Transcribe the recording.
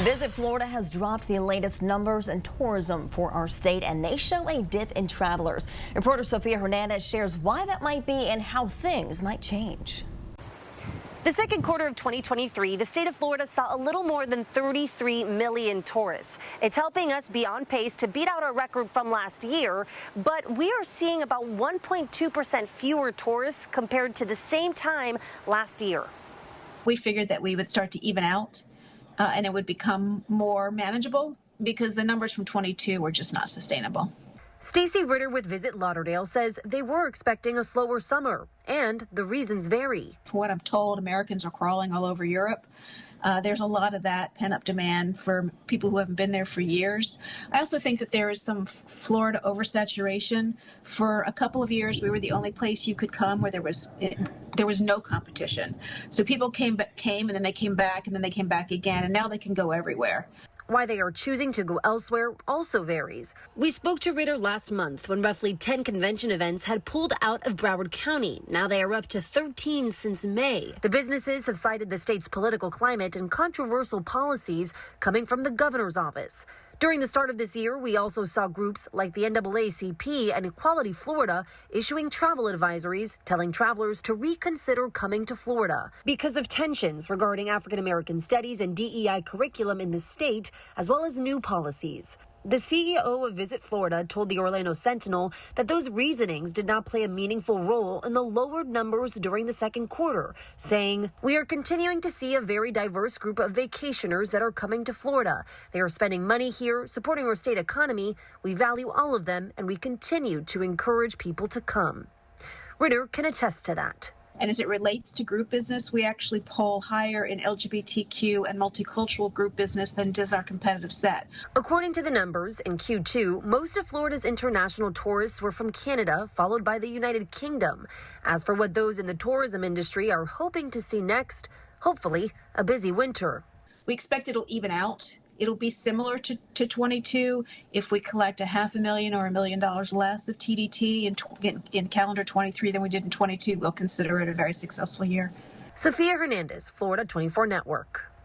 Visit Florida has dropped the latest numbers in tourism for our state, and they show a dip in travelers. Reporter Sophia Hernandez shares why that might be and how things might change. The second quarter of 2023, the state of Florida saw a little more than 33 million tourists. It's helping us be on pace to beat out our record from last year, but we are seeing about 1.2% fewer tourists compared to the same time last year. We figured that we would start to even out and it would become more manageable because the numbers from 22 were just not sustainable. Stacy Ritter with Visit Lauderdale says they were expecting a slower summer, and the reasons vary. For what I'm told, Americans are crawling all over Europe. There's a lot of that pent-up demand for people who haven't been there for years. I also think that there is some Florida oversaturation. For a couple of years, we were the only place you could come where there was no competition. So people came and then they came back and then they came back again, and now they can go everywhere. Why they are choosing to go elsewhere also varies. We spoke to Ritter last month when roughly 10 convention events had pulled out of Broward County. Now they are up to 13 since May. The businesses have cited the state's political climate and controversial policies coming from the governor's office. During the start of this year, we also saw groups like the NAACP and Equality Florida issuing travel advisories telling travelers to reconsider coming to Florida because of tensions regarding African American studies and DEI curriculum in the state, as well as new policies. The CEO of Visit Florida told the Orlando Sentinel that those reasonings did not play a meaningful role in the lowered numbers during the second quarter, saying, "We are continuing to see a very diverse group of vacationers that are coming to Florida. They are spending money here, supporting our state economy. We value all of them, and we continue to encourage people to come." Ritter can attest to that. And as it relates to group business, we actually poll higher in LGBTQ and multicultural group business than does our competitive set. According to the numbers, in Q2, most of Florida's international tourists were from Canada, followed by the United Kingdom. As for what those in the tourism industry are hoping to see next, hopefully a busy winter. We expect it'll even out. It'll be similar to 22 if we collect $500,000 or $1 million less of TDT in calendar 23 than we did in 22. We'll consider it a very successful year. Sophia Hernandez, Florida 24 Network.